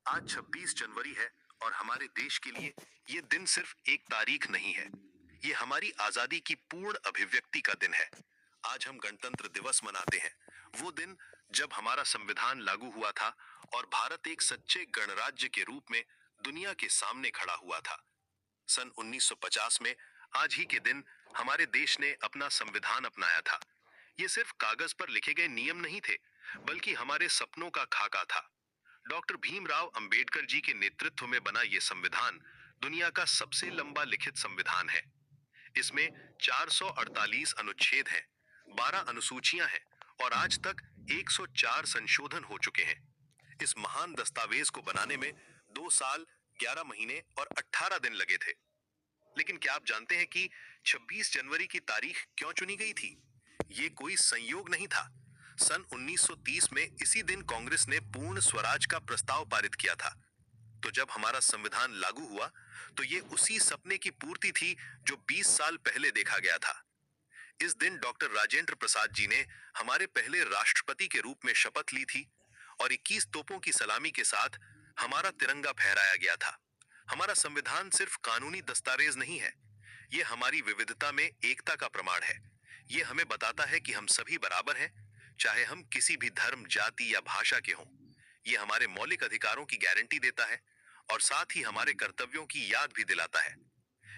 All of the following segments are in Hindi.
आज 26 जनवरी है और हमारे देश के लिए ये दिन सिर्फ एक तारीख नहीं है। ये हमारी आजादी की पूर्ण अभिव्यक्ति का दिन है। आज हम गणतंत्र दिवस मनाते हैं। वो दिन जब हमारा संविधान लागू हुआ था और भारत एक सच्चे गणराज्य के रूप में दुनिया के सामने खड़ा हुआ था। सन 1950 में आज ही के दिन हमारे देश ने अपना संविधान अपनाया था। ये सिर्फ कागज पर लिखे गए नियम नहीं थे, बल्कि हमारे सपनों का खाका था। डॉक्टर भीमराव अंबेडकर जी के नेतृत्व में बना यह संविधान दुनिया का सबसे लंबा लिखित संविधान है। इसमें 448 अनुच्छेद हैं, 12 अनुसूचियां हैं और आज तक 104 संशोधन हो चुके हैं। इस महान दस्तावेज को बनाने में 2 साल, 11 महीने और 18 दिन लगे थे। लेकिन क्या आप जानते हैं कि 26 जनवरी की तारीख क्यों चुनी गई थी? ये कोई संयोग नहीं था। सन 1930 में इसी दिन कांग्रेस ने पूर्ण स्वराज का प्रस्ताव पारित किया था। तो जब हमारा संविधान लागू हुआ, तो ये उसी सपने की पूर्ति थी जो 20 साल पहले देखा गया था। इस दिन डॉक्टर राजेंद्र प्रसाद जी ने हमारे पहले राष्ट्रपति के रूप में शपथ ली थी और 21 तोपों की सलामी के साथ हमारा तिरंगा फहराया गया था। हमारा संविधान सिर्फ कानूनी दस्तावेज नहीं है, ये हमारी विविधता में एकता का प्रमाण है। ये हमें बताता है कि हम सभी बराबर हैं, चाहे हम किसी भी धर्म, जाति या भाषा के हों। ये हमारे मौलिक अधिकारों की गारंटी देता है और साथ ही हमारे कर्तव्यों की याद भी दिलाता है।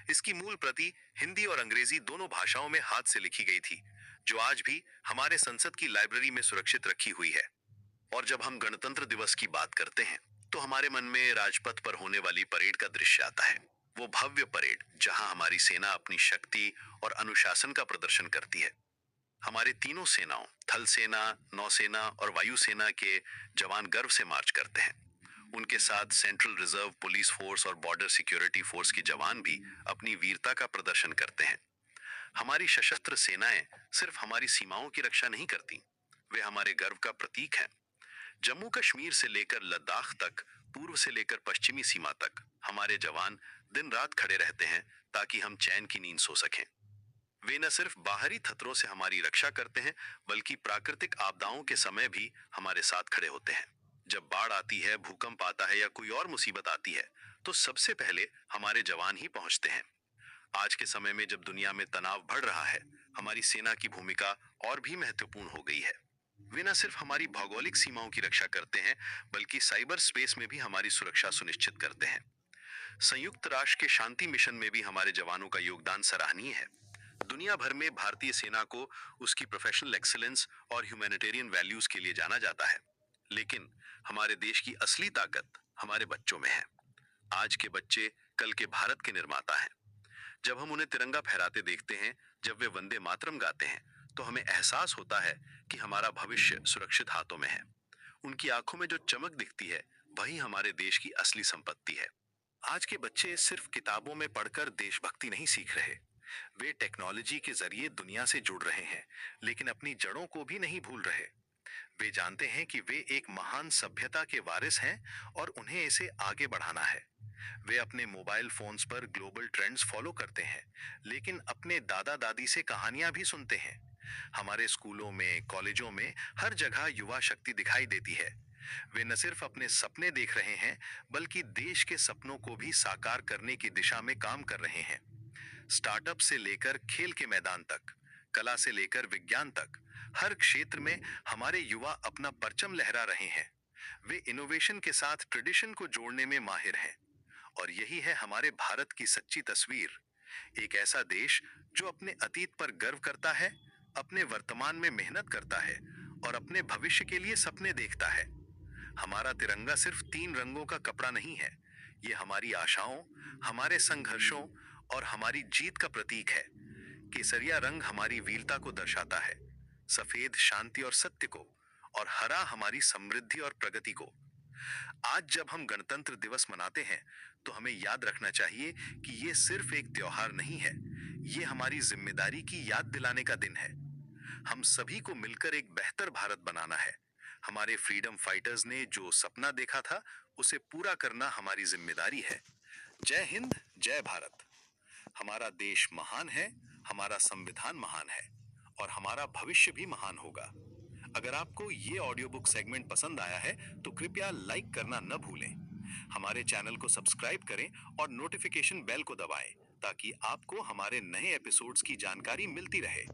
इसकी मूल प्रति हिंदी और अंग्रेजी दोनों भाषाओं में हाथ से लिखी गई थी, जो आज भी हमारे संसद की लाइब्रेरी में सुरक्षित रखी हुई है। और जब हम गणतंत्र दिवस की बात करते हैं, तो हमारे मन में राजपथ पर होने वाली परेड का दृश्य आता है। वो भव्य परेड जहां हमारी सेना अपनी शक्ति और अनुशासन का प्रदर्शन करती है। हमारे तीनों सेनाओं, थल सेना, नौसेना और वायुसेना के जवान गर्व से मार्च करते हैं। उनके साथ सेंट्रल रिजर्व पुलिस फोर्स और बॉर्डर सिक्योरिटी फोर्स के जवान भी अपनी वीरता का प्रदर्शन करते हैं। हमारी सशस्त्र सेनाएं सिर्फ हमारी सीमाओं की रक्षा नहीं करती, वे हमारे गर्व का प्रतीक हैं। जम्मू कश्मीर से लेकर लद्दाख तक, पूर्व से लेकर पश्चिमी सीमा तक हमारे जवान दिन रात खड़े रहते हैं ताकि हम चैन की नींद सो सकें। वे न सिर्फ बाहरी खतरों से हमारी रक्षा करते हैं, बल्कि प्राकृतिक आपदाओं के समय भी हमारे साथ खड़े होते हैं। जब बाढ़ आती है, भूकंप आता है या कोई और मुसीबत आती है, तो सबसे पहले हमारे जवान ही पहुंचते हैं। आज के समय में जब दुनिया में तनाव बढ़ रहा है, हमारी सेना की भूमिका और भी महत्वपूर्ण हो गई है। वे न सिर्फ हमारी भौगोलिक सीमाओं की रक्षा करते हैं, बल्कि साइबर स्पेस में भी हमारी सुरक्षा सुनिश्चित करते हैं। संयुक्त राष्ट्र के शांति मिशन में भी हमारे जवानों का योगदान सराहनीय है। दुनिया भर में भारतीय सेना को उसकी प्रोफेशनल एक्सीलेंस और ह्यूमैनिटेरियन वैल्यूज के लिए जाना जाता है। लेकिन हमारे देश की असली ताकत हमारे बच्चों में है। आज के बच्चे कल के भारत के निर्माता हैं। जब हम उन्हें तिरंगा फहराते देखते हैं, जब वे वंदे मातरम गाते हैं, तो हमें एहसास होता है कि हमारा भविष्य सुरक्षित हाथों में है। उनकी आंखों में जो चमक दिखती है, वही हमारे देश की असली संपत्ति है। आज के बच्चे सिर्फ किताबों में पढ़कर देशभक्ति नहीं सीख रहे, वे टेक्नोलॉजी के जरिए दुनिया से जुड़ रहे हैं, लेकिन अपनी जड़ों को भी नहीं भूल रहे। वे जानते हैं कि वे एक महान सभ्यता के वारिस हैं और उन्हें इसे आगे बढ़ाना है। वे अपने मोबाइल फोन्स पर ग्लोबल ट्रेंड्स फॉलो करते हैं, लेकिन अपने दादा दादी से कहानियां भी सुनते हैं। हमारे स्कूलों में, कॉलेजों में हर जगह युवा शक्ति दिखाई देती है। वे न सिर्फ अपने सपने देख रहे हैं, बल्कि देश के सपनों को भी साकार करने की दिशा में काम कर रहे हैं। स्टार्टअप से लेकर खेल के मैदान तक, कला से लेकर विज्ञान तक, हर क्षेत्र में हमारे युवा अपना परचम लहरा रहे हैं। वे इनोवेशन के साथ ट्रेडिशन को जोड़ने में माहिर हैं। और यही है हमारे भारत की सच्ची तस्वीर, एक ऐसा देश जो अपने अतीत पर गर्व करता है, अपने वर्तमान में मेहनत करता है और अपने भविष्य के लिए सपने देखता है। हमारा तिरंगा सिर्फ 3 रंगों का कपड़ा नहीं है, ये हमारी आशाओं, हमारे संघर्षों और हमारी जीत का प्रतीक है। केसरिया रंग हमारी वीरता को दर्शाता है, सफेद शांति और सत्य को, और हरा हमारी समृद्धि और प्रगति को। आज जब हम गणतंत्र दिवस मनाते हैं, तो हमें याद रखना चाहिए कि ये सिर्फ एक त्योहार नहीं है, ये हमारी जिम्मेदारी की याद दिलाने का दिन है। हम सभी को मिलकर एक बेहतर भारत बनाना है। हमारे फ्रीडम फाइटर्स ने जो सपना देखा था, उसे पूरा करना हमारी जिम्मेदारी है। जय हिंद, जय भारत। हमारा देश महान है, हमारा संविधान महान है और हमारा भविष्य भी महान होगा। अगर आपको ये ऑडियो बुक सेगमेंट पसंद आया है, तो कृपया लाइक करना न भूलें। हमारे चैनल को सब्सक्राइब करें और नोटिफिकेशन बेल को दबाएं ताकि आपको हमारे नए एपिसोड्स की जानकारी मिलती रहे।